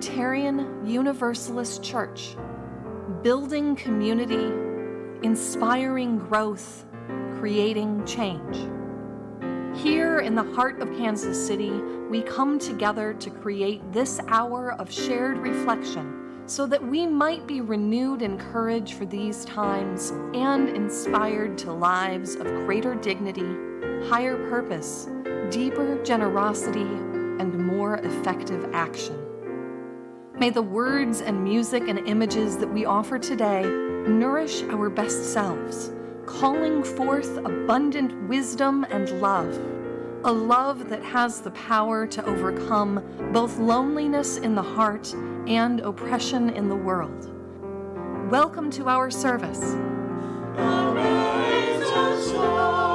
Unitarian Universalist Church, building community, inspiring growth, creating change. Here in the heart of Kansas City, we come together to create this hour of shared reflection so that we might be renewed in courage for these times and inspired to lives of greater dignity, higher purpose, deeper generosity, and more effective action. May the words and music and images that we offer today nourish our best selves, calling forth abundant wisdom and love, a love that has the power to overcome both loneliness in the heart and oppression in the world. Welcome to our service. Arise, O souls,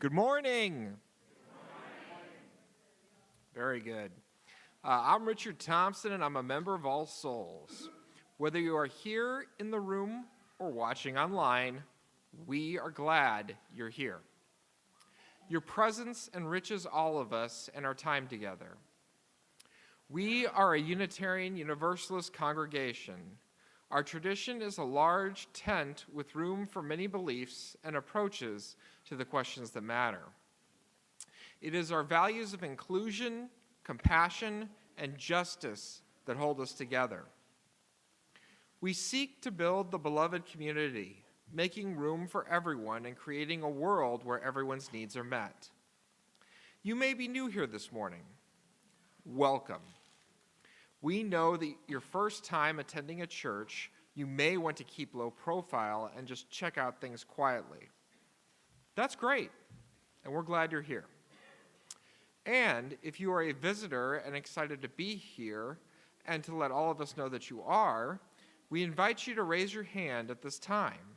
Good morning. Very good. I'm Richard Thompson, and I'm a member of All Souls. Whether you are here in the room or watching online, we are glad you're here. Your presence enriches all of us and our time together. We are a Unitarian Universalist congregation. Our tradition is a large tent with room for many beliefs and approaches to the questions that matter. It is our values of inclusion, compassion, and justice that hold us together. We seek to build the beloved community, making room for everyone and creating a world where everyone's needs are met. You may be new here this morning. Welcome. We know that your first time attending a church, you may want to keep low profile and just check out things quietly. That's great, and we're glad you're here. And if you are a visitor and excited to be here and to let all of us know that you are, we invite you to raise your hand at this time.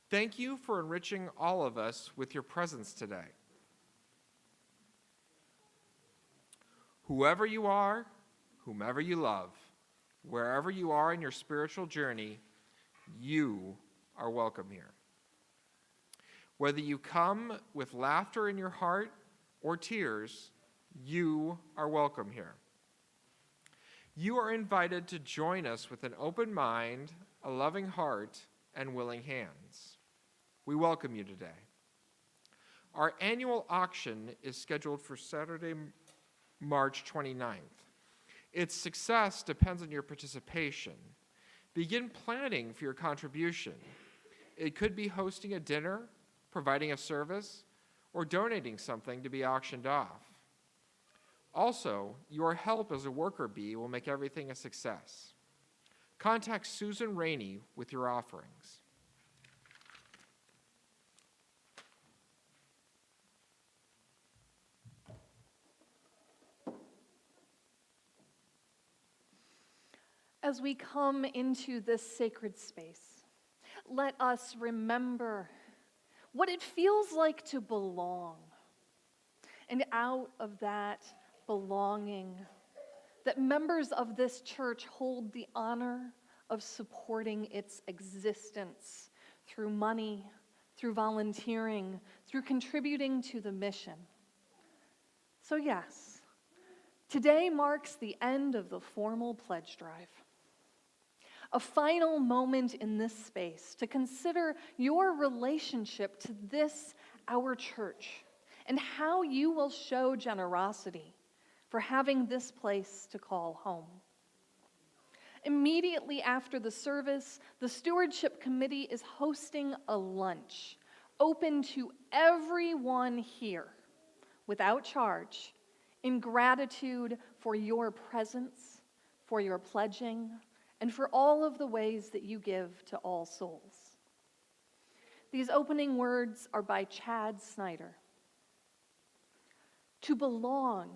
Thank you for enriching all of us with your presence today. Whoever you are, whomever you love, wherever you are in your spiritual journey, you are welcome here. Whether you come with laughter in your heart or tears, you are welcome here. You are invited to join us with an open mind, a loving heart, and willing hands. We welcome you today. Our annual auction is scheduled for Saturday, March 29th. Its success depends on your participation. Begin planning for your contribution. It could be hosting a dinner, providing a service, or donating something to be auctioned off. Also, your help as a worker bee will make everything a success. Contact Susan Rainey with your offerings. As we come into this sacred space, let us remember what it feels like to belong. And out of that belonging, that members of this church hold the honor of supporting its existence through money, through volunteering, through contributing to the mission. So yes, today marks the end of the formal pledge drive. A final moment in this space to consider your relationship to this, our church, and how you will show generosity for having this place to call home. Immediately after the service, the Stewardship Committee is hosting a lunch open to everyone here without charge in gratitude for your presence, for your pledging, and for all of the ways that you give to All Souls. These opening words are by Chad Snyder. To belong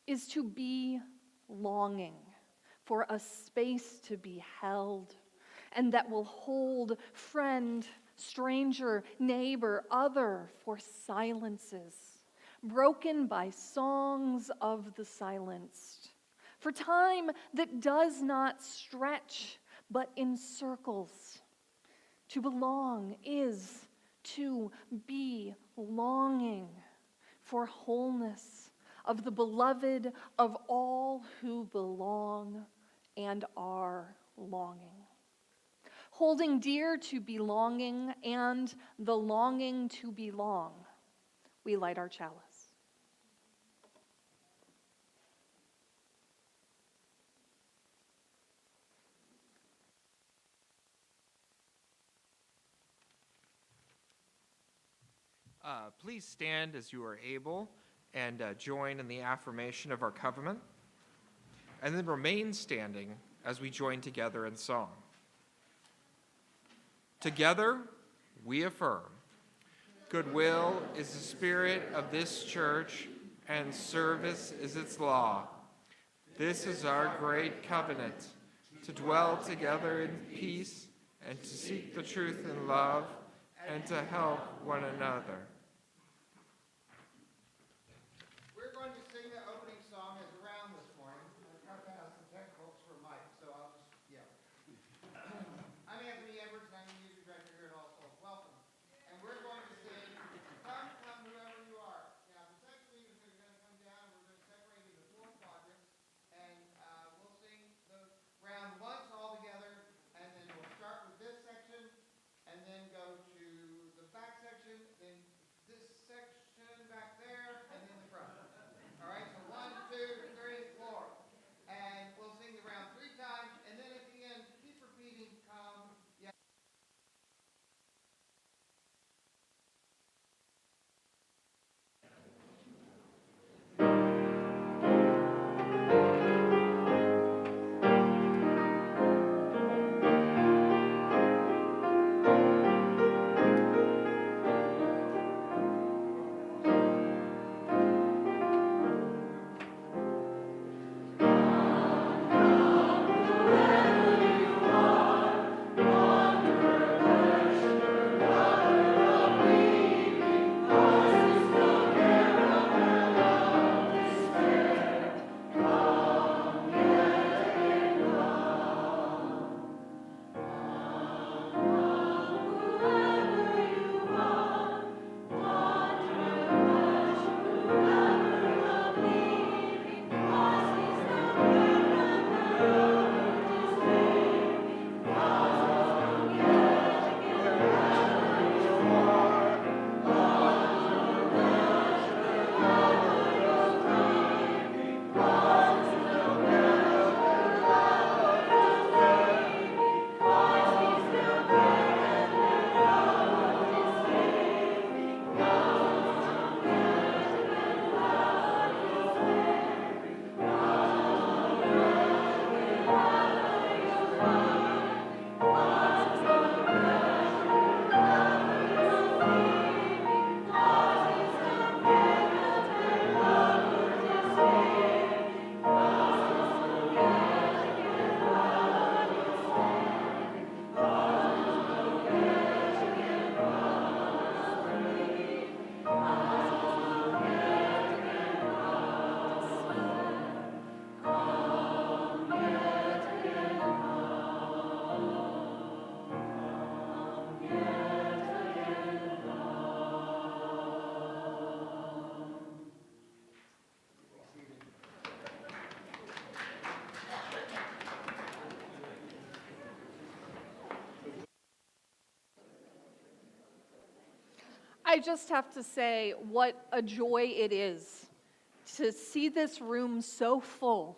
is to be longing for a space to be held, and that will hold friend, stranger, neighbor, other for silences, broken by songs of the silenced, for time that does not stretch but encircles. To belong is to be longing for wholeness of the beloved of all who belong and are longing. Holding dear to belonging and the longing to belong, we light our chalice. Please stand as you are able and join in the affirmation of our covenant, and then remain standing as we join together in song. Together, we affirm, goodwill is the spirit of this church, and service is its law. This is our great covenant, to dwell together in peace, and to seek the truth in love, and to help one another. We're going to sing the opening song as around this morning. I'm going to pass the technicals for Mike, so I'll just yell. I'm Anthony Edwards, and I'm the music director here at All Souls. Welcome. And we're going to sing Come, Come, Whoever You Are. Now, the section leaders are going to come down. We're going to separate into 4 quadrants, and we'll sing the round once all together, and then we'll start with this section, and then go to the back section, then this section back there, and then the front. All right, so 1, 2, 3, 4. And we'll sing the round 3 times, and then at the end, keep repeating, come, yeah. I just have to say what a joy it is to see this room so full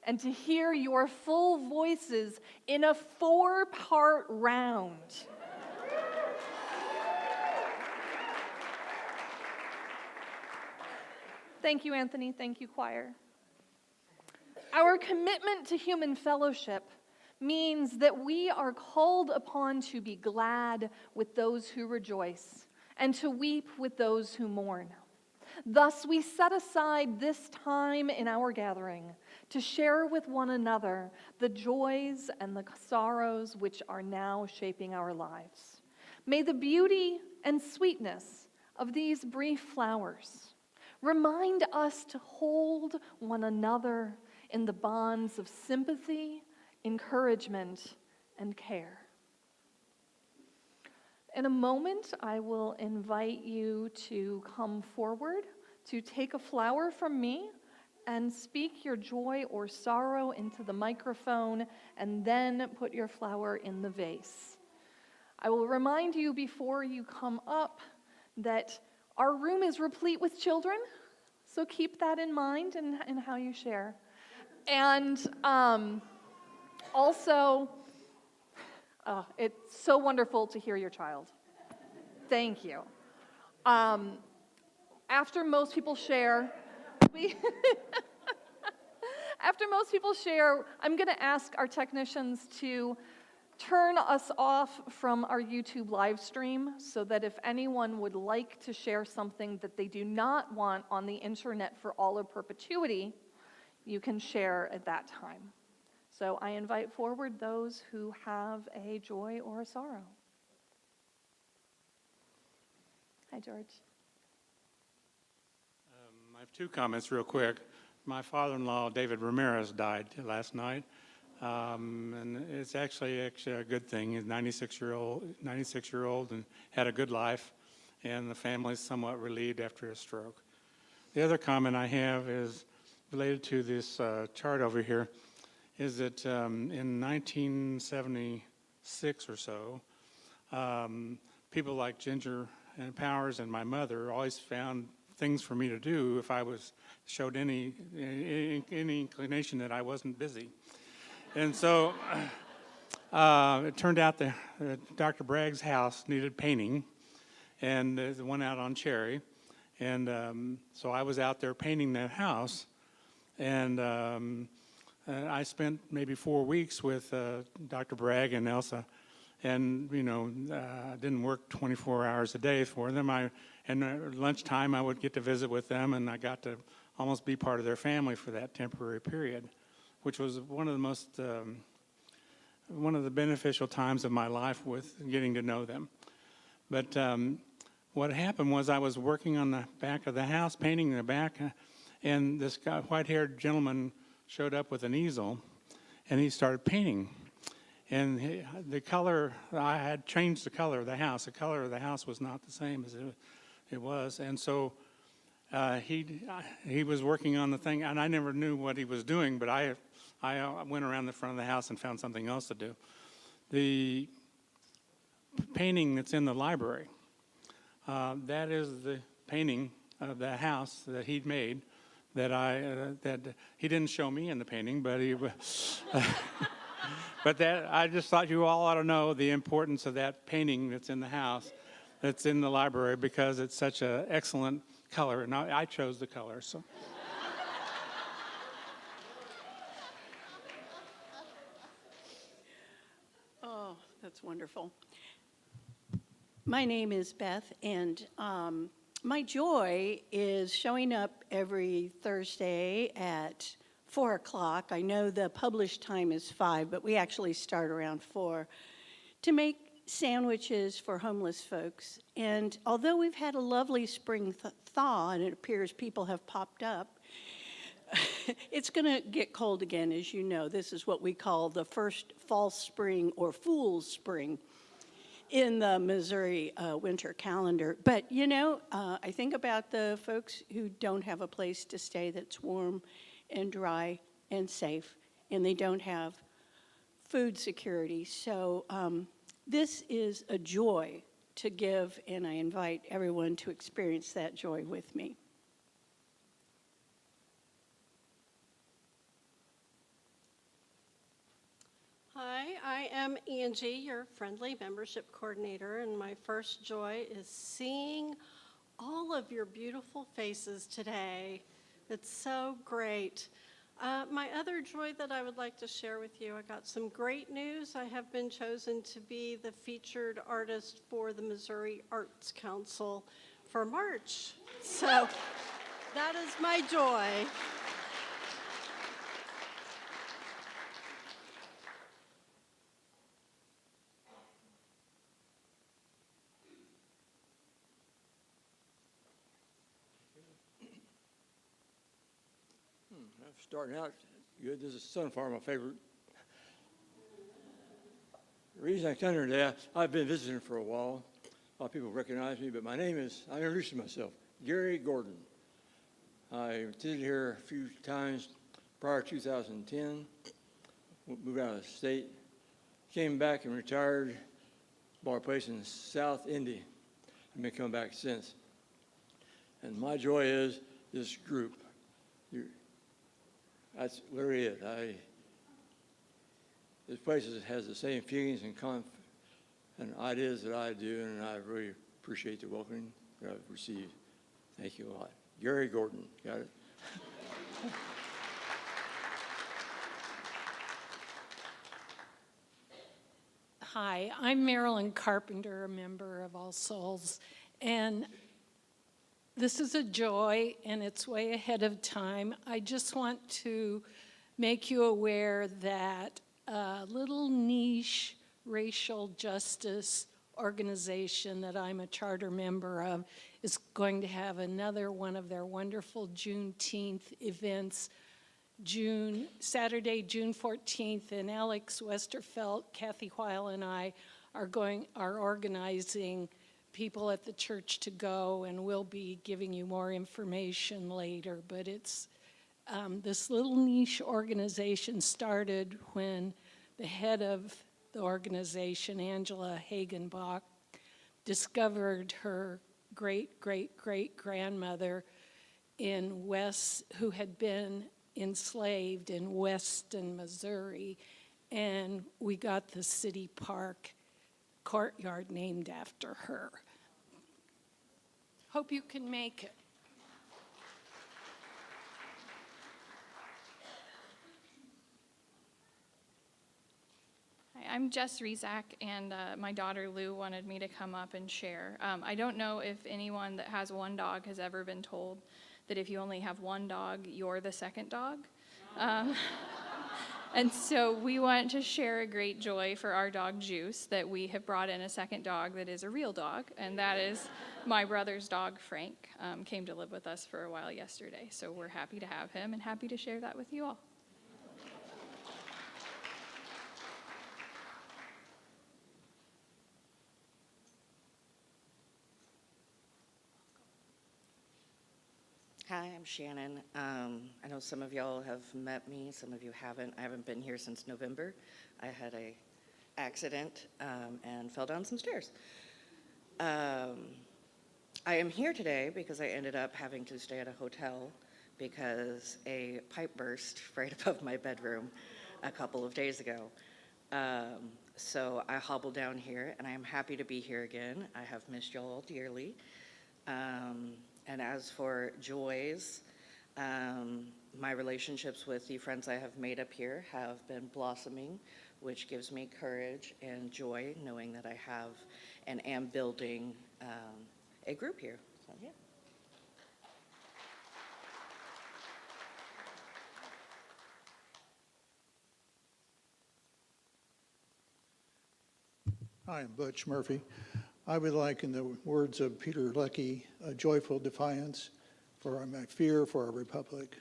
and to hear your full voices in a 4-part round. Thank you, Anthony. Thank you, choir. Our commitment to human fellowship means that we are called upon to be glad with those who rejoice and to weep with those who mourn. Thus, we set aside this time in our gathering to share with one another the joys and the sorrows which are now shaping our lives. May the beauty and sweetness of these brief flowers remind us to hold one another in the bonds of sympathy, encouragement, and care. In a moment, I will invite you to come forward, to take a flower from me, and speak your joy or sorrow into the microphone, and then put your flower in the vase. I will remind you before you come up that our room is replete with children, so keep that in mind in how you share. And also, it's so wonderful to hear your child. Thank you. After most people share, I'm going to ask our technicians to turn us off from our YouTube live stream so that if anyone would like to share something that they do not want on the internet for all of perpetuity, you can share at that time. So I invite forward those who have a joy or a sorrow. Hi, George. I have two comments real quick. My father-in-law, David Ramirez, died last night. And it's actually a good thing. He's 96-year-old and had a good life, and the family's somewhat relieved after his stroke. The other comment I have is related to this chart over here, is that in 1976 or so, people like Ginger and Powers and my mother always found things for me to do if I showed any inclination that I wasn't busy. And so it turned out that Dr. Bragg's house needed painting, and the one out on Cherry. And so I was out there painting that house, and I spent maybe 4 weeks with Dr. Bragg and Elsa, and didn't work 24 hours a day for them. And at lunchtime I would get to visit with them, and I got to almost be part of their family for that temporary period, which was one of the beneficial times of my life with getting to know them. But what happened was I was working on the back of the house, painting the back, and this guy, white-haired gentleman showed up with an easel, and he started painting. And the color, I had changed the color of the house. The color of the house was not the same as it was. And so he was working on the thing, and I never knew what he was doing, but I went around the front of the house and found something else to do. The painting that's in the library, that is the painting of the house that he'd made that he didn't show me in the painting, but but I just thought you all ought to know the importance of that painting that's in the house, that's in the library, because it's such an excellent color, and I chose the color. So. Oh, that's wonderful. My name is Beth, and my joy is showing up every Thursday at 4 o'clock. I know the published time is 5, but we actually start around 4 to make sandwiches for homeless folks. And although we've had a lovely spring thaw, and it appears people have popped up, it's going to get cold again, as you know. This is what we call the first false spring or fool's spring in the Missouri winter calendar. But, I think about the folks who don't have a place to stay that's warm and dry and safe, and they don't have food security. So this is a joy to give, and I invite everyone to experience that joy with me. Hi, I am Angie, your friendly membership coordinator, and my first joy is seeing all of your beautiful faces today. It's so great. My other joy that I would like to share with you, I got some great news. I have been chosen to be the featured artist for the Missouri Arts Council for March. So that is my joy. Starting out, Good. This is Sunflower, my favorite. The reason I come here today, I've been visiting for a while. A lot of people recognize me, but my name is, I introduced myself, Gary Gordon. I visited here a few times prior to 2010, moved out of the state, came back and retired, bought a place in South Indy, and been coming back since. And my joy is this group. That's literally it. This place has the same feelings and ideas that I do, and I really appreciate the welcoming that I've received. Thank you a lot. Gary Gordon, got it? Hi, I'm Marilyn Carpenter, a member of All Souls, and this is a joy, and it's way ahead of time. I just want to make you aware that a little niche racial justice organization that I'm a charter member of is going to have another one of their wonderful Juneteenth events Saturday, June 14th, and Alex Westerfelt, Kathy Weil, and I are organizing people at the church to go, and we'll be giving you more information later. But it's this little niche organization started when the head of the organization, Angela Hagenbach, discovered her great-great-great-grandmother who had been enslaved in Weston, Missouri, and we got the city park courtyard named after her. Hope you can make it. Hi, I'm Jess Rezak, and my daughter Lou wanted me to come up and share. I don't know if anyone that has one dog has ever been told that if you only have one dog, you're the second dog. And so we want to share a great joy for our dog Juice, that we have brought in a second dog that is a real dog, and that is my brother's dog Frank. Came to live with us for a while yesterday, so we're happy to have him and happy to share that with you all. Hi, I'm Shannon. I know some of y'all have met me, some of you haven't. I haven't been here since November. I had a accident and fell down some stairs. I am here today because I ended up having to stay at a hotel because a pipe burst right above my bedroom a couple of days ago. So I hobbled down here, and I am happy to be here again. I have missed y'all dearly. And as for joys, my relationships with the friends I have made up here have been blossoming, which gives me courage and joy knowing that I have and am building a group here. So, yeah. Hi, I'm Butch Murphy. I would like, in the words of Peter Lecky, a joyful defiance for my fear for our republic.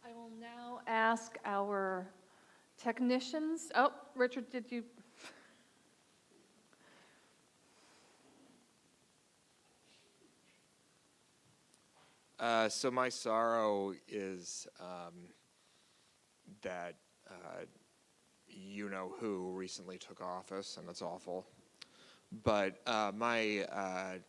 I will now ask our technicians. Oh, Richard, did you? So my sorrow is that you-know-who recently took office, and it's awful. But my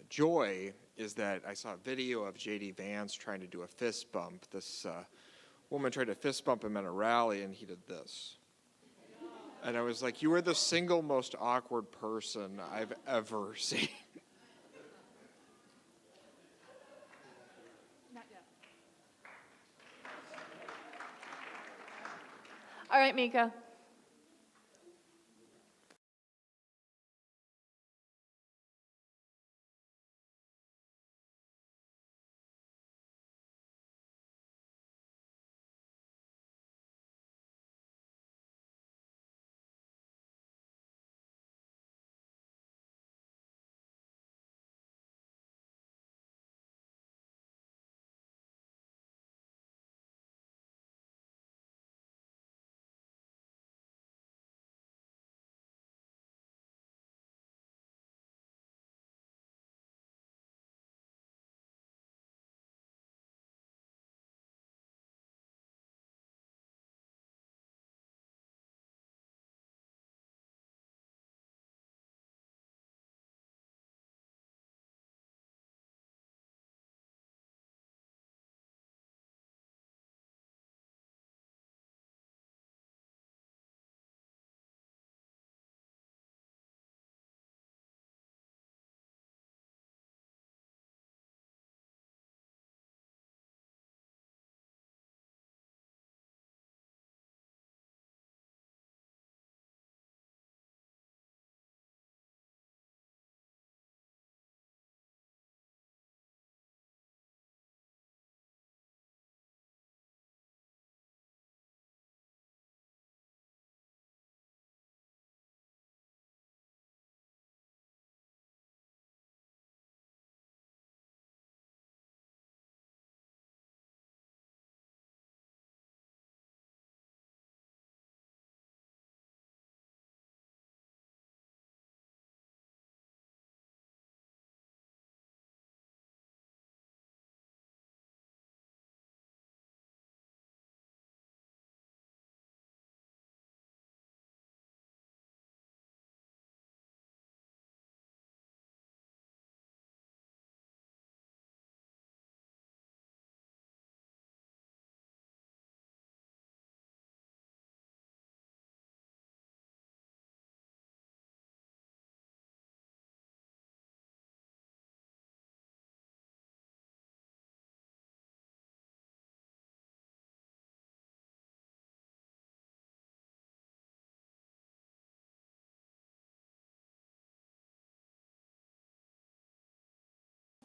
joy is that I saw a video of J.D. Vance trying to do a fist bump. This woman tried to fist bump him at a rally, and he did this. And I was like, you are the single most awkward person I've ever seen. All right, Mika.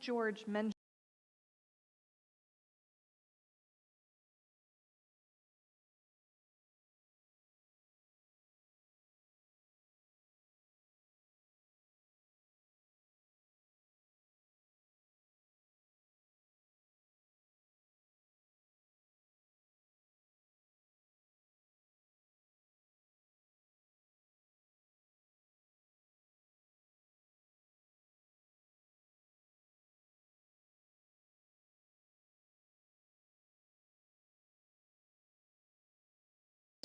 George mentioned.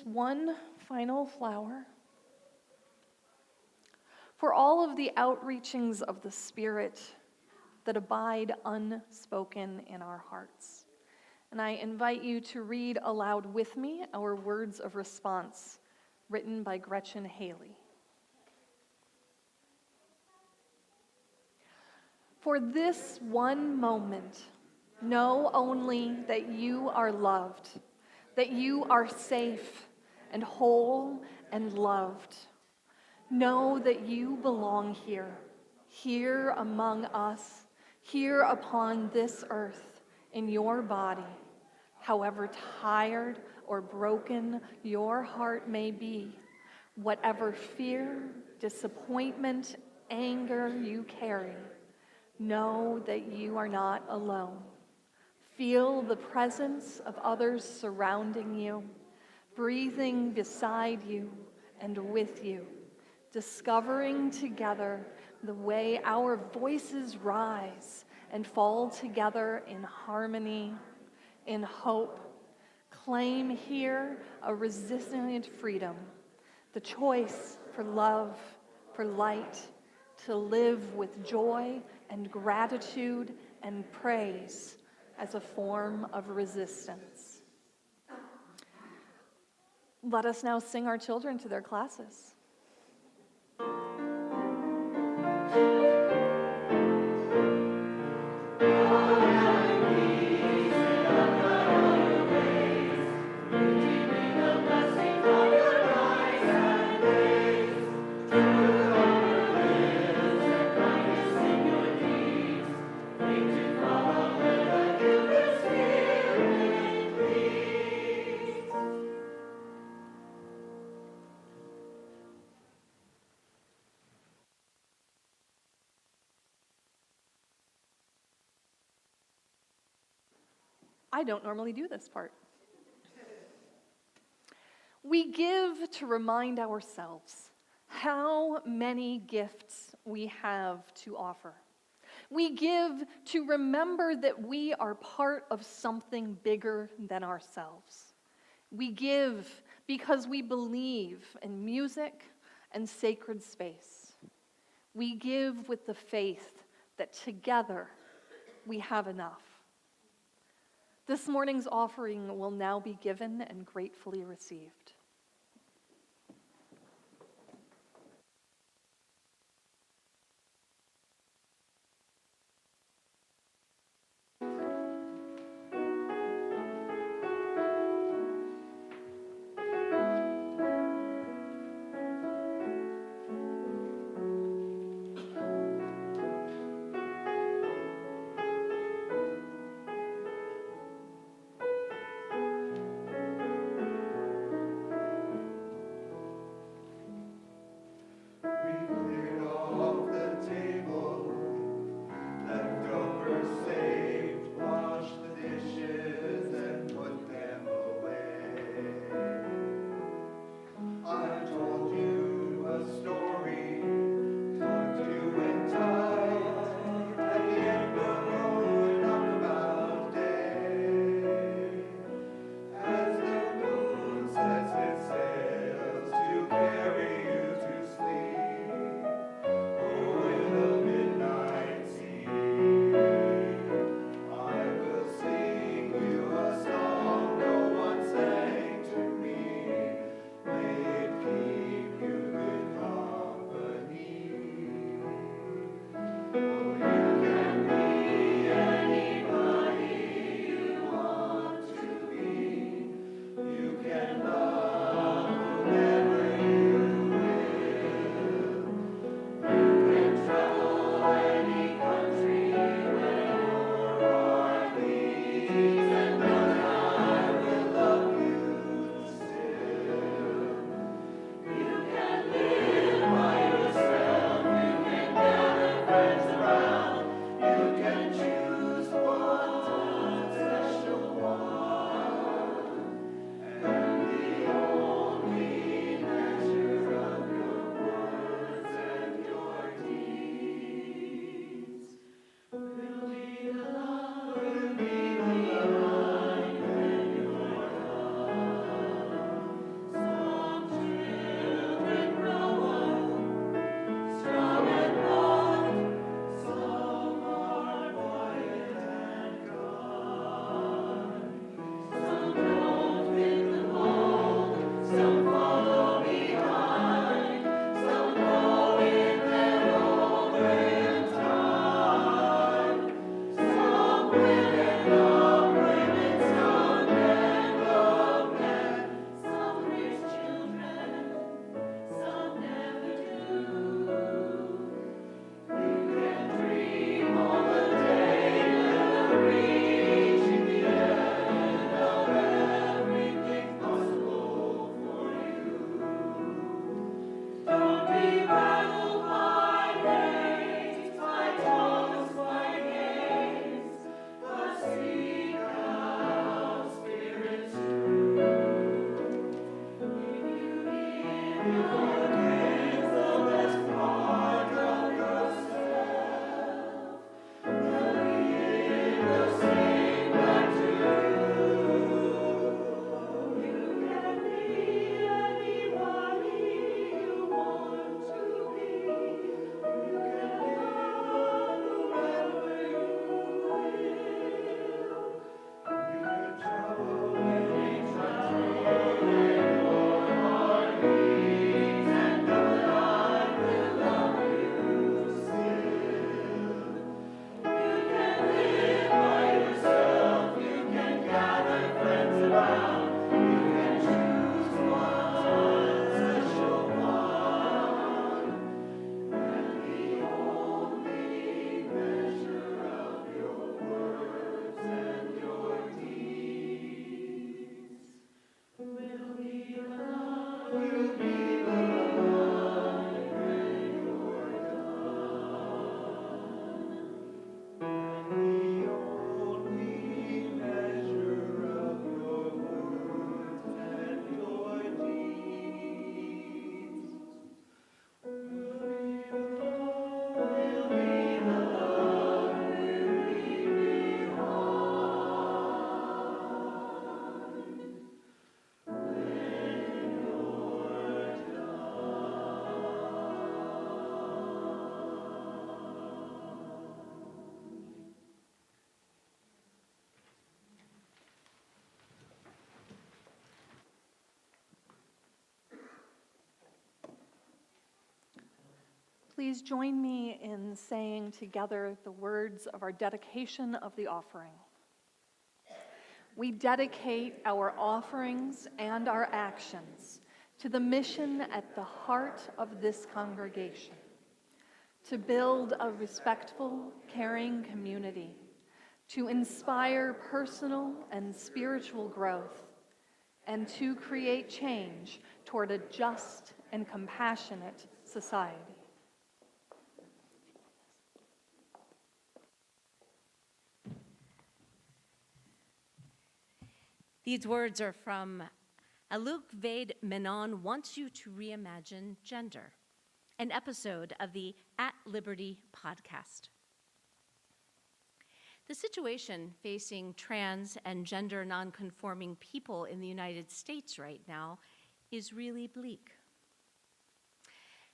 One final flower for all of the outreachings of the Spirit that abide unspoken in our hearts. And I invite you to read aloud with me our words of response written by Gretchen Haley. For this one moment, know only that you are loved, that you are safe and whole and loved. Know that you belong here, here among us, here upon this earth, in your body. However tired or broken your heart may be, whatever fear, disappointment, anger you carry, know that you are not alone. Feel the presence of others surrounding you, breathing beside you and with you, discovering together the way our voices rise and fall together in harmony, in hope. Claim here a resilient freedom, the choice for love, for light, to live with joy and gratitude and praise as a form of resistance. Let us now sing our children to their classes. I don't normally do this part. We give to remind ourselves how many gifts we have to offer. We give to remember that we are part of something bigger than ourselves. We give because we believe in music and sacred space. We give with the faith that together we have enough. This morning's offering will now be given and gratefully received. Please join me in saying together the words of our dedication of the offering. We dedicate our offerings and our actions to the mission at the heart of this congregation, to build a respectful, caring community, to inspire personal and spiritual growth, and to create change toward a just and compassionate society. These words are from Aluk Ved Menon Wants You to Reimagine Gender, an episode of the At Liberty podcast. The situation facing trans and gender nonconforming people in the United States right now is really bleak.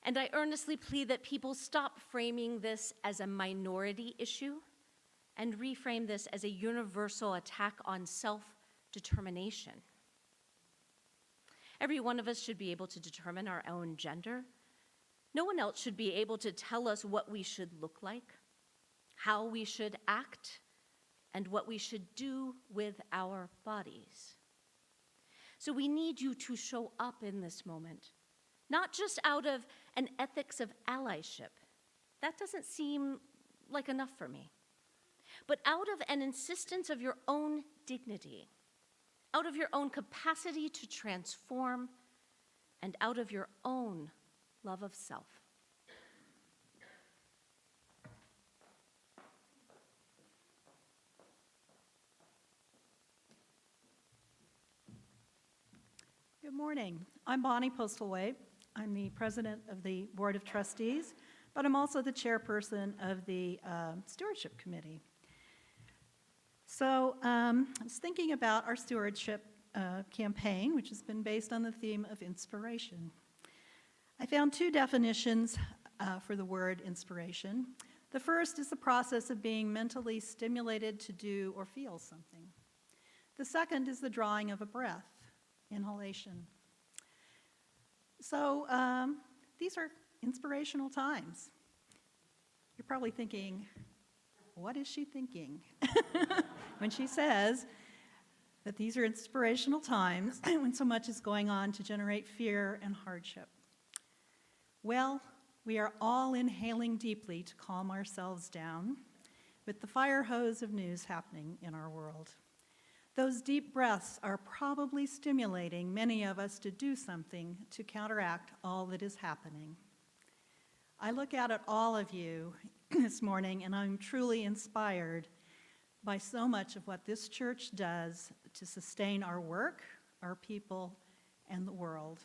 And I earnestly plead that people stop framing this as a minority issue and reframe this as a universal attack on self-determination. Every one of us should be able to determine our own gender. No one else should be able to tell us what we should look like, how we should act, and what we should do with our bodies. So we need you to show up in this moment, not just out of an ethics of allyship. That doesn't seem like enough for me. But out of an insistence of your own dignity, out of your own capacity to transform, and out of your own love of self. Good morning. I'm Bonnie Postleway. I'm the president of the Board of Trustees, but I'm also the chairperson of the Stewardship Committee. So I was thinking about our stewardship campaign, which has been based on the theme of inspiration. I found two definitions for the word inspiration. The first is the process of being mentally stimulated to do or feel something. The second is the drawing of a breath, inhalation. So these are inspirational times. You're probably thinking, what is she thinking? When she says that these are inspirational times when so much is going on to generate fear and hardship. Well, we are all inhaling deeply to calm ourselves down with the fire hose of news happening in our world. Those deep breaths are probably stimulating many of us to do something to counteract all that is happening. I look out at all of you this morning and I'm truly inspired by so much of what this church does to sustain our work, our people, and the world,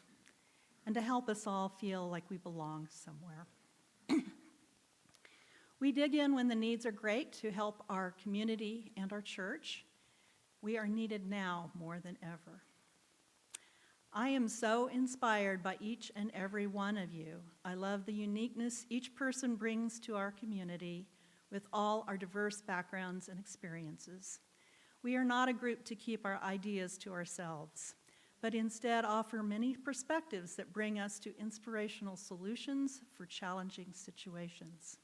and to help us all feel like we belong somewhere. We dig in when the needs are great to help our community and our church. We are needed now more than ever. I am so inspired by each and every one of you. I love the uniqueness each person brings to our community with all our diverse backgrounds and experiences. We are not a group to keep our ideas to ourselves, but instead offer many perspectives that bring us to inspirational solutions for challenging situations.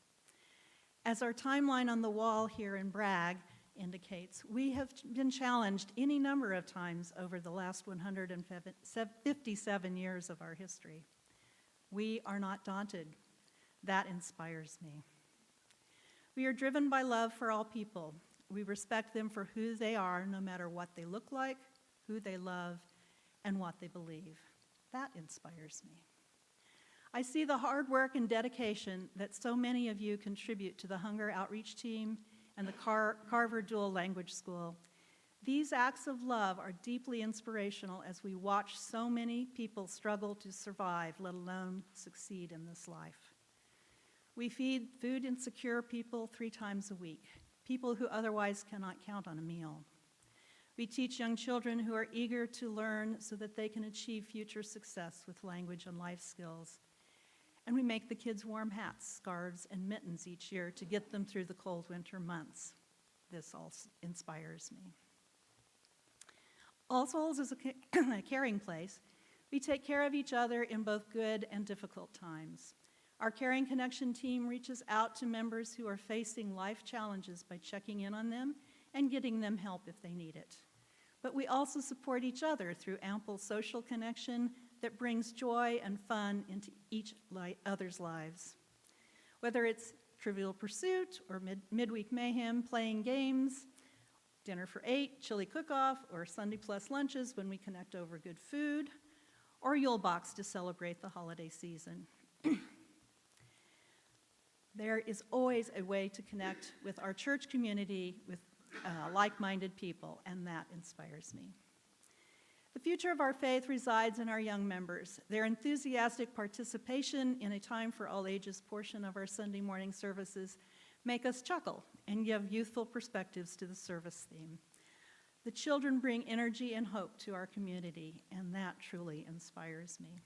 As our timeline on the wall here in Bragg indicates, we have been challenged any number of times over the last 157 years of our history. We are not daunted. That inspires me. We are driven by love for all people. We respect them for who they are, no matter what they look like, who they love, and what they believe. That inspires me. I see the hard work and dedication that so many of you contribute to the Hunger Outreach Team and the Carver Dual Language School. These acts of love are deeply inspirational as we watch so many people struggle to survive, let alone succeed in this life. We feed food insecure people 3 times a week, people who otherwise cannot count on a meal. We teach young children who are eager to learn so that they can achieve future success with language and life skills. And we make the kids warm hats, scarves, and mittens each year to get them through the cold winter months. This all inspires me. All Souls is a caring place. We take care of each other in both good and difficult times. Our Caring Connection team reaches out to members who are facing life challenges by checking in on them and getting them help if they need it. But we also support each other through ample social connection that brings joy and fun into each other's lives. Whether it's Trivial Pursuit or midweek mayhem, playing games, dinner for 8, chili cook-off, or Sunday plus lunches when we connect over good food, or Yule Box to celebrate the holiday season. There is always a way to connect with our church community with like-minded people, and that inspires me. The future of our faith resides in our young members. Their enthusiastic participation in a Time for All Ages portion of our Sunday morning services make us chuckle and give youthful perspectives to the service theme. The children bring energy and hope to our community, and that truly inspires me.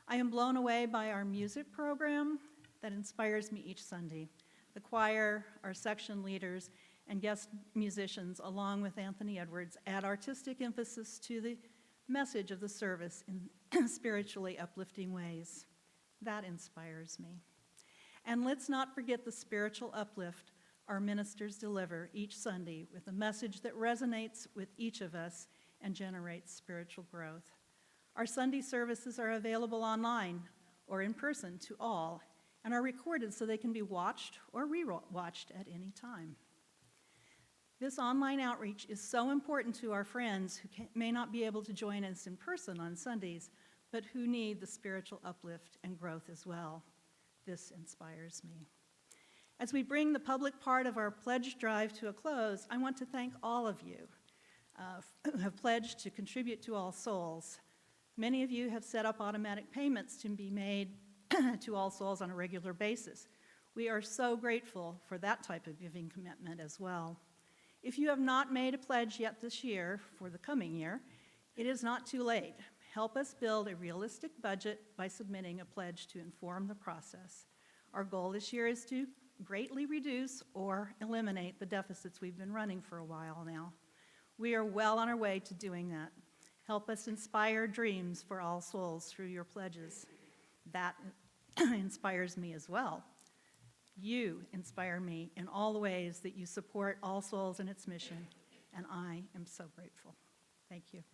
I am blown away by our music program that inspires me each Sunday. The choir, our section leaders, and guest musicians, along with Anthony Edwards, add artistic emphasis to the message of the service in spiritually uplifting ways. That inspires me. And let's not forget the spiritual uplift our ministers deliver each Sunday with a message that resonates with each of us and generates spiritual growth. Our Sunday services are available online or in person to all and are recorded so they can be watched or re-watched at any time. This online outreach is so important to our friends who may not be able to join us in person on Sundays, but who need the spiritual uplift and growth as well. This inspires me. As we bring the public part of our pledge drive to a close, I want to thank all of you who have pledged to contribute to All Souls. Many of you have set up automatic payments to be made to All Souls on a regular basis. We are so grateful for that type of giving commitment as well. If you have not made a pledge yet this year, for the coming year, it is not too late. Help us build a realistic budget by submitting a pledge to inform the process. Our goal this year is to greatly reduce or eliminate the deficits we've been running for a while now. We are well on our way to doing that. Help us inspire dreams for All Souls through your pledges. That inspires me as well. You inspire me in all the ways that you support All Souls and its mission, and I am so grateful. Thank you.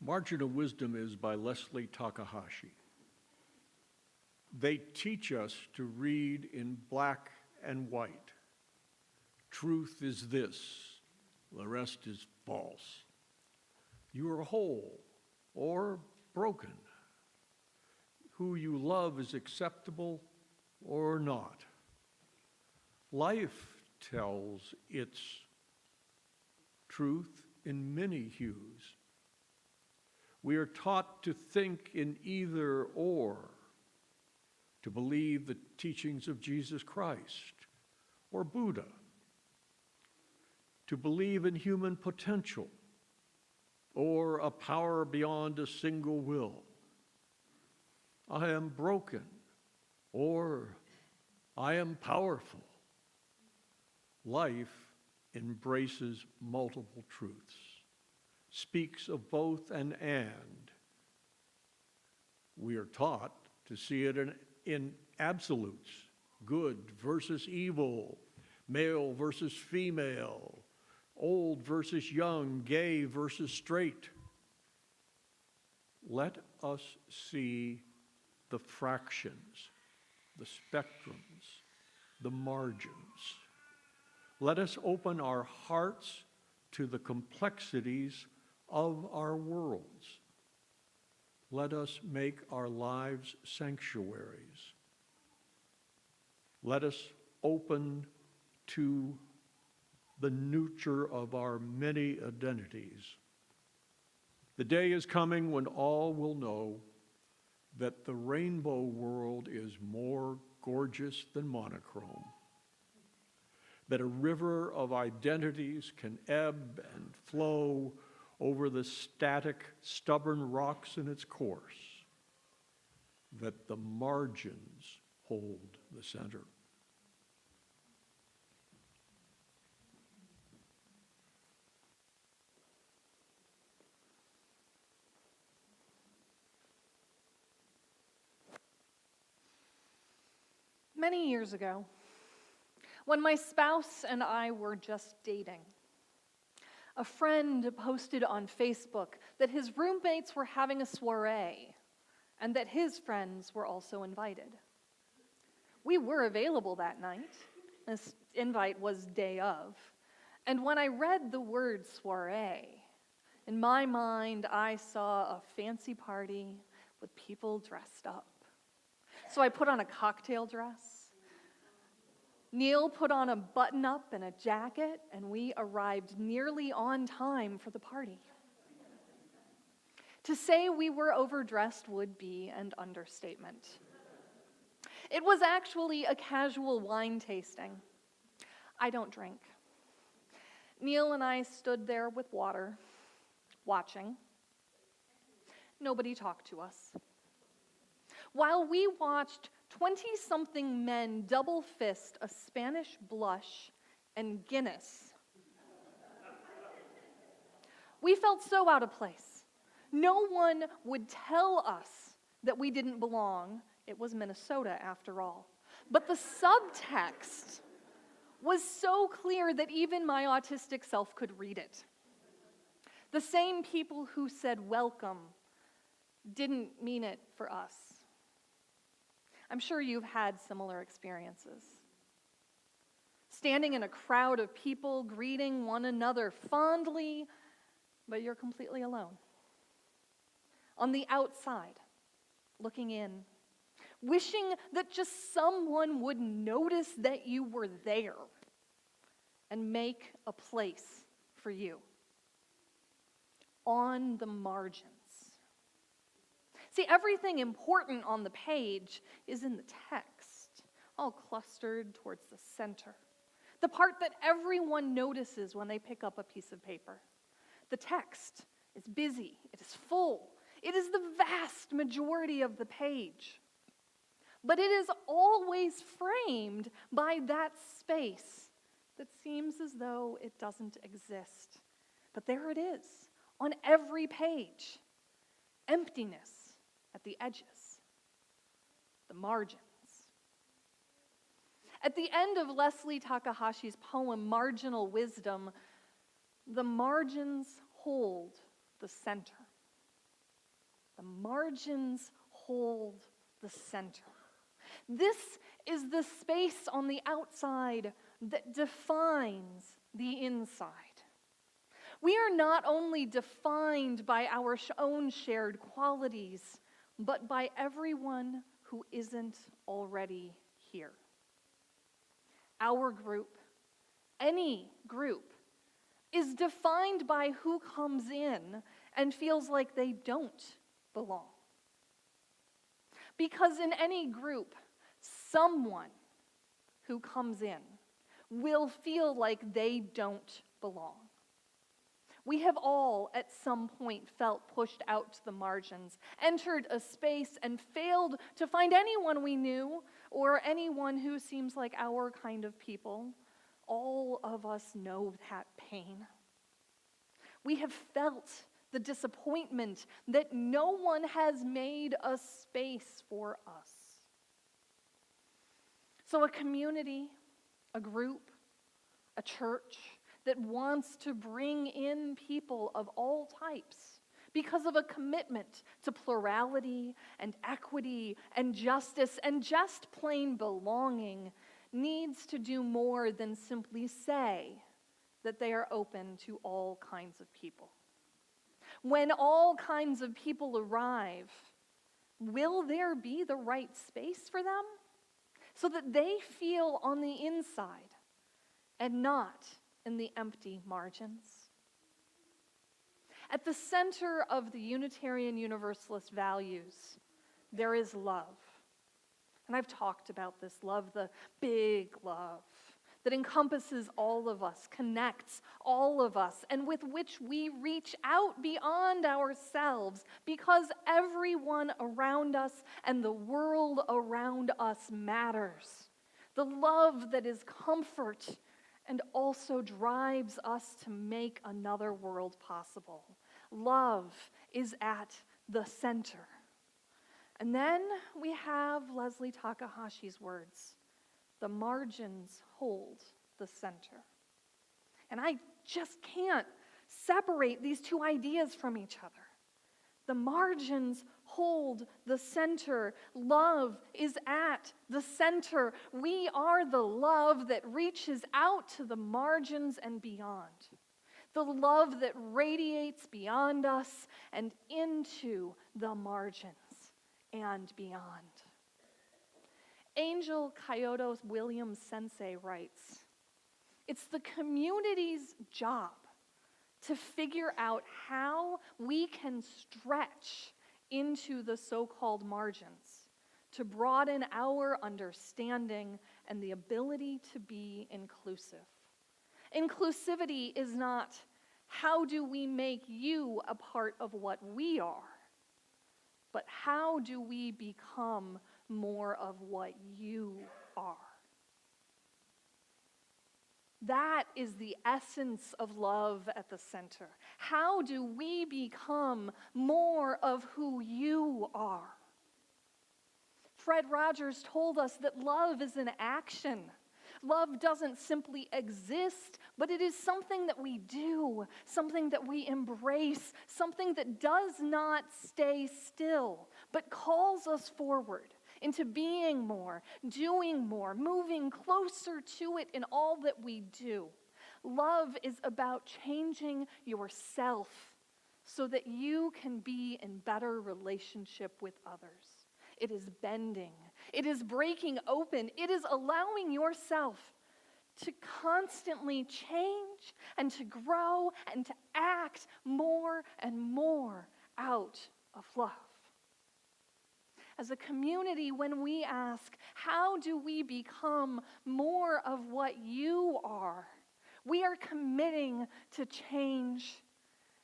Margin of Wisdom is by Leslie Takahashi. They teach us to read in black and white. Truth is this, the rest is false. you are whole or broken, who you love is acceptable or not. Life tells its truth in many hues. We are taught to think in either or, to believe the teachings of Jesus Christ or Buddha, to believe in human potential or a power beyond a single will. I am broken or I am powerful. Life embraces multiple truths, speaks of both and. We are taught to see it in absolutes, good versus evil, male versus female, old versus young, gay versus straight. Let us see the fractions, the spectrums, the margins. Let us open our hearts to the complexities of our worlds. Let us make our lives sanctuaries. Let us open to the nurture of our many identities. The day is coming when all will know that the rainbow world is more gorgeous than monochrome, that a river of identities can ebb and flow over the static, stubborn rocks in its course, that the margins hold the center. Many years ago, when my spouse and I were just dating, a friend posted on Facebook that his roommates were having a soiree and that his friends were also invited. We were available that night. This invite was day of. And when I read the word soiree, in my mind, I saw a fancy party with people dressed up. So I put on a cocktail dress. Neil put on a button-up and a jacket, and we arrived nearly on time for the party. To say we were overdressed would be an understatement. It was actually a casual wine tasting. I don't drink. Neil and I stood there with water, watching. Nobody talked to us. While we watched 20-something men double fist a Spanish blush and Guinness, we felt so out of place. No one would tell us that we didn't belong. It was Minnesota, after all. But the subtext was so clear that even my autistic self could read it. The same people who said welcome didn't mean it for us. I'm sure you've had similar experiences. Standing in a crowd of people, greeting one another fondly, but you're completely alone. On the outside, looking in, wishing that just someone would notice that you were there and make a place for you. On the margins. See, everything important on the page is in the text, all clustered towards the center, the part that everyone notices when they pick up a piece of paper. The text is busy, it is full, it is the vast majority of the page. But it is always framed by that space that seems as though it doesn't exist. But there it is, on every page. Emptiness at the edges, the margins. At the end of Leslie Takahashi's poem, Marginal Wisdom, the margins hold the center. The margins hold the center. This is the space on the outside that defines the inside. We are not only defined by our own shared qualities, but by everyone who isn't already here. Our group, any group, is defined by who comes in and feels like they don't belong. Because in any group, someone who comes in will feel like they don't belong. We have all, at some point, felt pushed out to the margins, entered a space, and failed to find anyone we knew or anyone who seems like our kind of people. All of us know that pain. We have felt the disappointment that no one has made a space for us. So a community, a group, a church that wants to bring in people of all types because of a commitment to plurality and equity and justice and just plain belonging needs to do more than simply say that they are open to all kinds of people. When all kinds of people arrive, will there be the right space for them so that they feel on the inside and not in the empty margins? At the center of the Unitarian Universalist values, there is love. And I've talked about this love, the big love that encompasses all of us, connects all of us, and with which we reach out beyond ourselves because everyone around us and the world around us matters. The love that is comfort and also drives us to make another world possible. Love is at the center. And then we have Leslie Takahashi's words, the margins hold the center. And I just can't separate these two ideas from each other. The margins hold the center. Love is at the center. We are the love that reaches out to the margins and beyond. The love that radiates beyond us and into the margins and beyond. Angel Kyoto Williams Sensei writes, "It's the community's job to figure out how we can stretch into the so-called margins, to broaden our understanding and the ability to be inclusive. Inclusivity is not how do we make you a part of what we are, but how do we become more of what you are. That is the essence of love at the center. How do we become more of who you are? Fred Rogers told us that love is an action. Love doesn't simply exist, but it is something that we do, something that we embrace, something that does not stay still, but calls us forward into being more, doing more, moving closer to it in all that we do. Love is about changing yourself so that you can be in better relationship with others. It is bending. It is breaking open. It is allowing yourself to constantly change and to grow and to act more and more out of love. As a community, when we ask, how do we become more of what you are? We are committing to change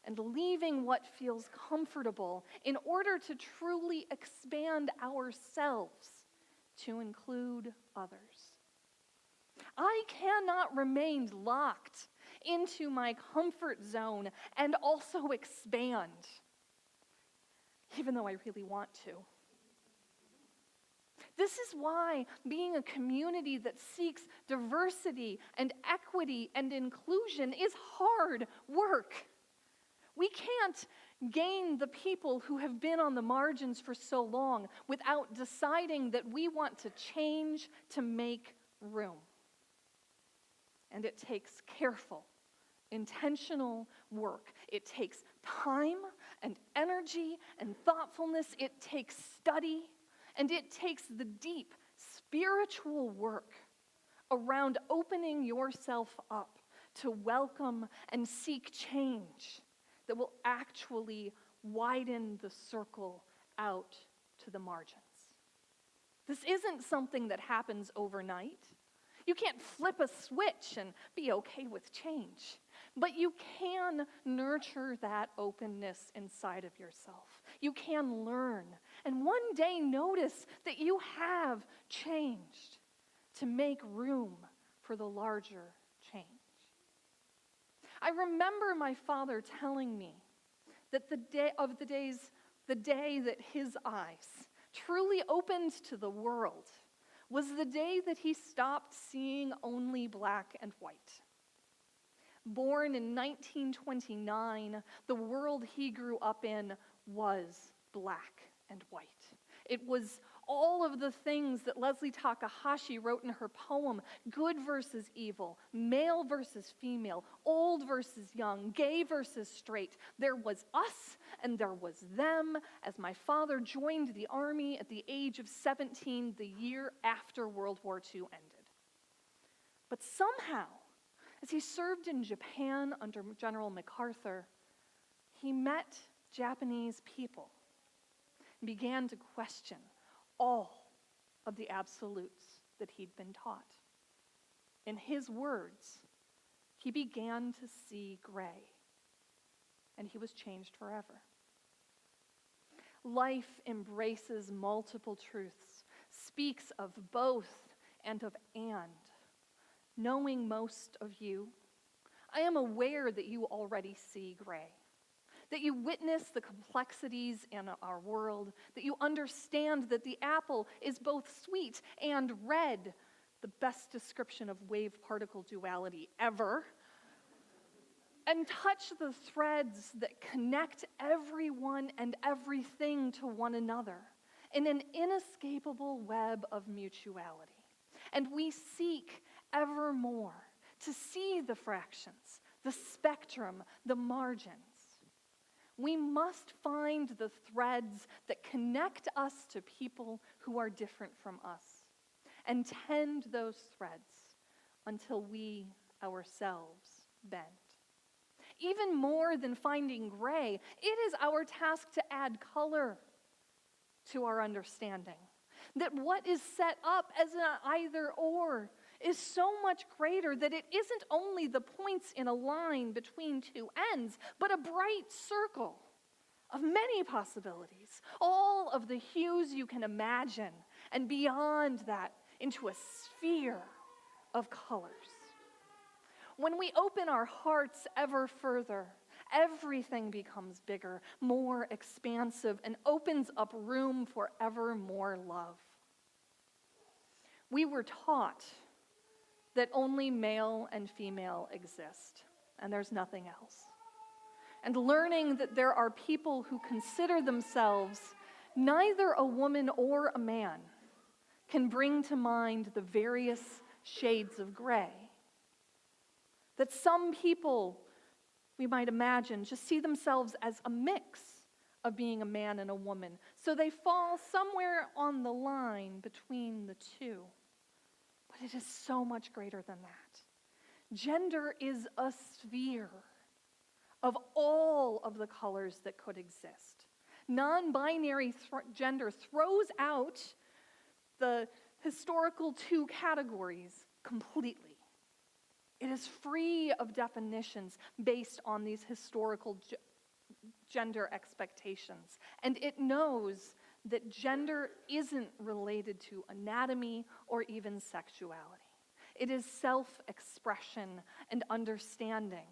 and leaving what feels comfortable in order to truly expand ourselves to include others. I cannot remain locked into my comfort zone and also expand, even though I really want to. This is why being a community that seeks diversity and equity and inclusion is hard work. We can't gain the people who have been on the margins for so long without deciding that we want to change to make room. And it takes careful intentional work. It takes time and energy and thoughtfulness. It takes study, and it takes the deep spiritual work around opening yourself up to welcome and seek change that will actually widen the circle out to the margins. This isn't something that happens overnight. You can't flip a switch and be okay with change. But you can nurture that openness inside of yourself. You can learn and one day notice that you have changed to make room for the larger change. I remember my father telling me that the day that his eyes truly opened to the world was the day that he stopped seeing only black and white. Born in 1929, the world he grew up in was black and white. It was all of the things that Leslie Takahashi wrote in her poem, good versus evil, male versus female, old versus young, gay versus straight. There was us and there was them, as my father joined the army at the age of 17, the year after World War II ended. But somehow, as he served in Japan under General MacArthur, he met Japanese people and began to question all of the absolutes that he'd been taught. In his words, he began to see gray, and he was changed forever. Life embraces multiple truths, speaks of both and of and. Knowing most of you, I am aware that you already see gray, that you witness the complexities in our world, that you understand that the apple is both sweet and red, the best description of wave-particle duality ever, and touch the threads that connect everyone and everything to one another in an inescapable web of mutuality. And we seek ever more to see the fractions, the spectrum, the margins. We must find the threads that connect us to people who are different from us and tend those threads until we ourselves bend. Even more than finding gray, it is our task to add color to our understanding. That what is set up as an either or is so much greater that it isn't only the points in a line between two ends, but a bright circle of many possibilities, all of the hues you can imagine, and beyond that into a sphere of colors. When we open our hearts ever further, everything becomes bigger, more expansive, and opens up room for ever more love. We were taught that only male and female exist, and there's nothing else. And learning that there are people who consider themselves neither a woman or a man can bring to mind the various shades of gray. That some people, we might imagine, just see themselves as a mix of being a man and a woman, so they fall somewhere on the line between the two. But it is so much greater than that. Gender is a sphere of all of the colors that could exist. Non-binary gender throws out the historical two categories completely. It is free of definitions based on these historical gender expectations. And it knows that gender isn't related to anatomy or even sexuality. It is self-expression and understanding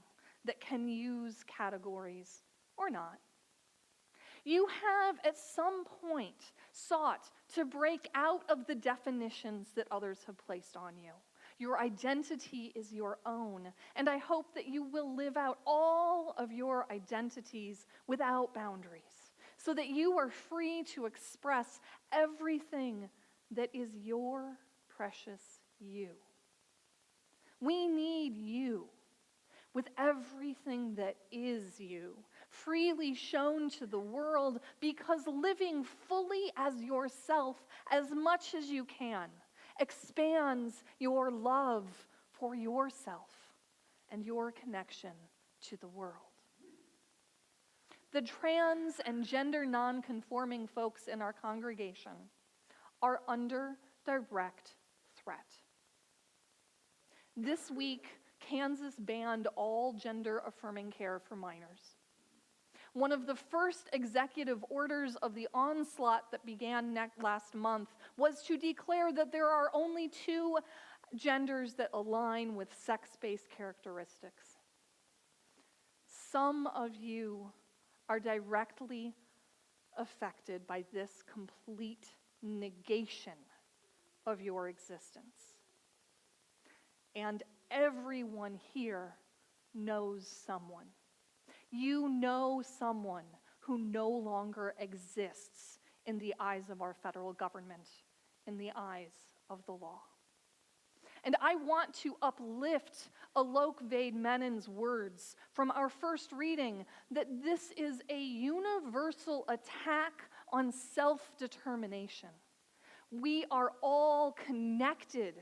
that can use categories or not. You have at some point sought to break out of the definitions that others have placed on you. Your identity is your own, and I hope that you will live out all of your identities without boundaries, so that you are free to express everything that is your precious you. We need you. with everything that is you, freely shown to the world, because living fully as yourself as much as you can expands your love for yourself and your connection to the world. The trans and gender non-conforming folks in our congregation are under direct threat. This week, Kansas banned all gender-affirming care for minors. One of the first executive orders of the onslaught that began last month was to declare that there are only 2 genders that align with sex-based characteristics. Some of you are directly affected by this complete negation of your existence. And everyone here knows someone. You know someone who no longer exists in the eyes of our federal government, in the eyes of the law. And I want to uplift Alok Vaid-Menon's words from our first reading that this is a universal attack on self-determination. We are all connected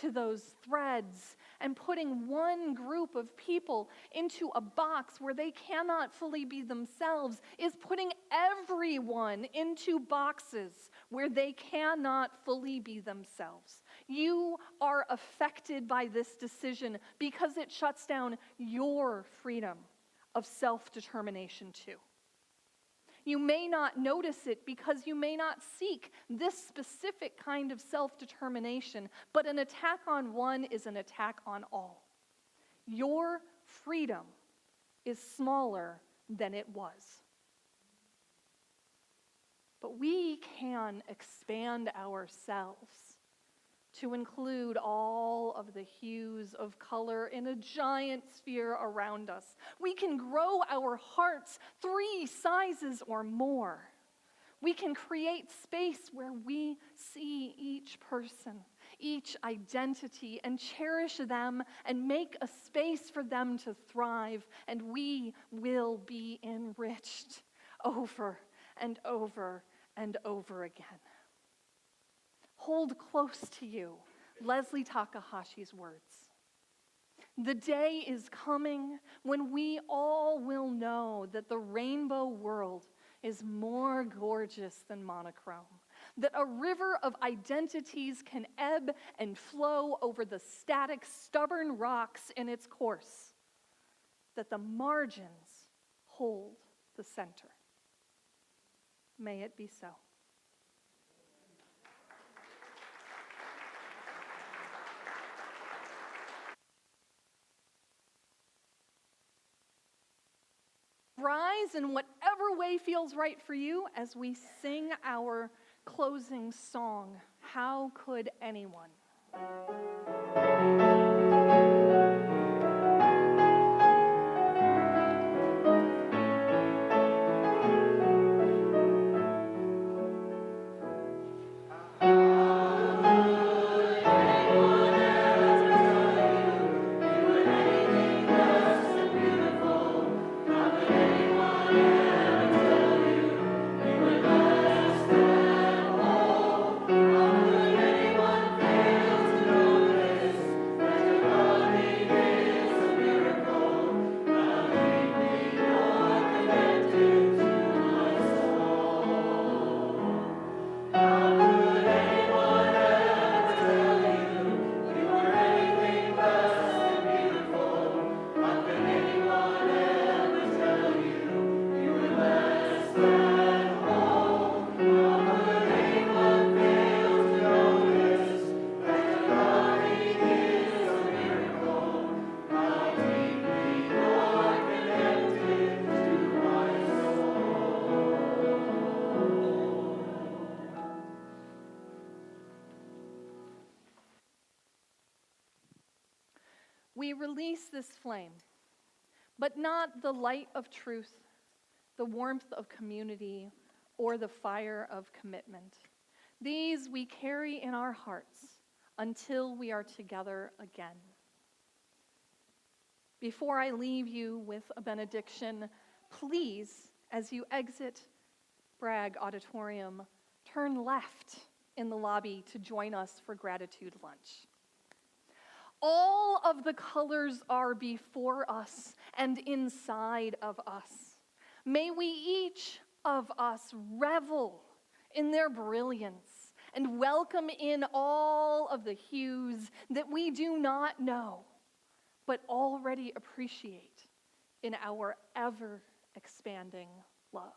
to those threads, and putting one group of people into a box where they cannot fully be themselves is putting everyone into boxes where they cannot fully be themselves. You are affected by this decision because it shuts down your freedom of self-determination too. You may not notice it because you may not seek this specific kind of self-determination, but an attack on one is an attack on all. Your freedom is smaller than it was. But we can expand ourselves to include all of the hues of color in a giant sphere around us. We can grow our hearts 3 sizes or more. We can create space where we see each person, each identity, and cherish them and make a space for them to thrive, and we will be enriched over and over and over again. Hold close to you Leslie Takahashi's words. The day is coming when we all will know that the rainbow world is more gorgeous than monochrome, that a river of identities can ebb and flow over the static, stubborn rocks in its course, that the margins hold the center. May it be so. Rise in whatever way feels right for you as we sing our closing song, How Could Anyone? We release this flame, but not the light of truth, the warmth of community, or the fire of commitment. These we carry in our hearts until we are together again. Before I leave you with a benediction, please, as you exit Bragg Auditorium, turn left in the lobby to join us for gratitude lunch. All of the colors are before us and inside of us. May we each of us revel in their brilliance and welcome in all of the hues that we do not know, but already appreciate in our ever-expanding love.